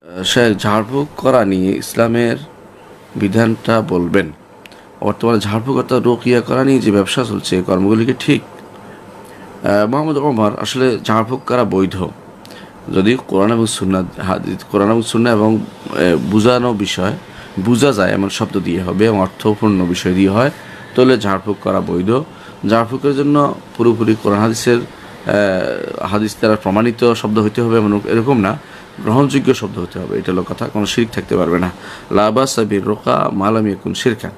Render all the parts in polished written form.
শেখ, ঝাড়ফুঁক করা নিয়ে ইসলামের বিধানটা বলবেন। বর্তমানে ঝাড়ফুঁক অর্থাৎ রুকিয়া করা নিয়ে যে ব্যবসা চলছে, কর্মগুলিকে ঠিক মোহাম্মদ ওমর আসলে ঝাড়ফুঁক করা বৈধ যদি কোরআন এবং সুন্নাহ কোরআন এবং সুন্নাহ এবং বুঝানো বিষয় বোঝা যায় এমন শব্দ দিয়ে হবে এবং অর্থপূর্ণ বিষয় দিয়ে হয়, তাহলে ঝাড়ফুঁক করা বৈধ। ঝাড়ফুঁকের জন্য পুরোপুরি কোরআন হাদিস দ্বারা প্রমাণিত শব্দ হতে হবে এমন এরকম না, গ্রহণযোগ্য শব্দ হতে হবে, এটা হলো কথা। কোনো শিরক থাকতে পারবে না। লাবা সাবির রোকা মালাম ইয়াকুন শিরকান,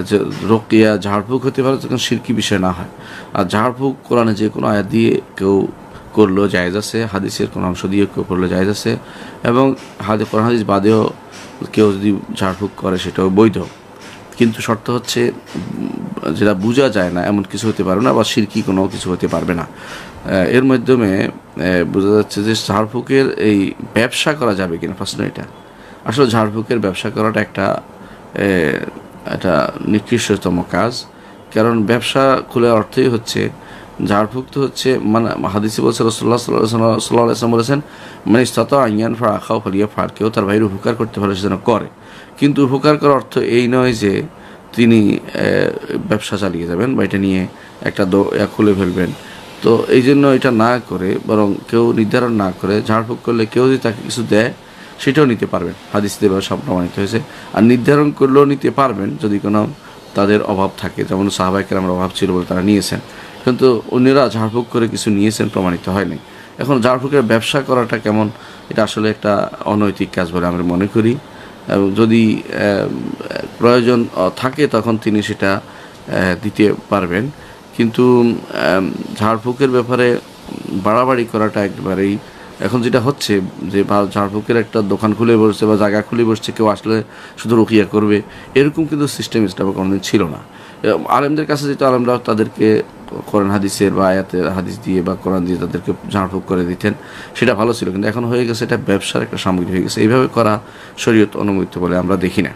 যে রোকিয়া ঝাড়ফুঁক হতে পারে যখন শিরকি বিষয় না হয়। আর ঝাড়ফুঁক কোরআনে যে কোনো আয়াত দিয়ে কেউ করলেও জায়েজ আছে, হাদিসের কোনো অংশ দিয়ে কেউ করলে জায়েজ আছে, এবং কোরআন হাদিস বাদেও কেউ যদি ঝাড়ফুঁক করে সেটাও বৈধ। কিন্তু শর্ত হচ্ছে যেটা বোঝা যায় না এমন কিছু হতে পারবে না, বা শিরকি কোনো কিছু হতে পারবে না। এর মাধ্যমে বোঝা যাচ্ছে যে ঝাড়ফুঁকের এই ব্যবসা করা যাবে কিনা, প্রশ্ন এটা। আসলে ঝাড়ফুঁকের ব্যবসা করাটা একটা নিকৃষ্টতম কাজ। কারণ ব্যবসা খোলার অর্থই হচ্ছে, ঝাড়ফুঁক তো হচ্ছে মানে হাদিসে বলছে, রাসূলুল্লাহ সাল্লাল্লাহু আলাইহি ওয়াসাল্লাম বলেছেন, মানে ইসতাতা আইয়ান ফা আখাও ফালিয়া ফার, কেউ তার ভাইয়ের উপকার করতে পারে সেজন্য করে। কিন্তু উপকার করার অর্থ এই নয় যে তিনি ব্যবসা চালিয়ে যাবেন বা এটা নিয়ে একটা খুলে ফেলবেন। তো এই জন্য এটা না করে, বরং কেউ নির্ধারণ না করে ঝাড়ফুঁক করলে কেউ যদি তাকে কিছু দেয় সেটাও নিতে পারবেন, হাদিস দিয়ে সব প্রমাণিত হয়েছে। আর নির্ধারণ করলেও নিতে পারবেন যদি কোনো তাদের অভাব থাকে, যেমন সাহাবায়ে কেরামের অভাব ছিল বলে তারা নিয়েছেন, কিন্তু অন্যরা ঝাড়ফুঁক করে কিছু নিয়েছেন, প্রমাণিত হয়নি। এখন ঝাড়ফুঁকের ব্যবসা করাটা কেমন, এটা আসলে একটা অনৈতিক কাজ বলে আমরা মনে করি। এবং যদি প্রয়োজন থাকে তখন তিনি সেটা দিতে পারবেন। কিন্তু ঝাড়ফুঁকের ব্যাপারে বাড়াবাড়ি করাটা একেবারেই, এখন যেটা হচ্ছে যে ঝাড়ফুঁকের একটা দোকান খুলে বসছে বা জায়গা খুলে বসছে, কেউ আসলে শুধু রুকিয়া করবে, এরকম কিন্তু সিস্টেম ইসলামে কোনোদিন ছিল না। আলেমদের কাছে যেটা আলেমরা তাদেরকে কোরআন হাদিসের বা আয়াতের হাদিস দিয়ে বা কোরআন দিয়ে তাদেরকে ঝাড়ফুঁক করে দিতেন, সেটা ভালো ছিল। কিন্তু এখন হয়ে গেছে এটা ব্যবসার একটা সামগ্রী হয়ে গেছে। এইভাবে করা শরীয়ত অনুমোদিত বলে আমরা দেখি না।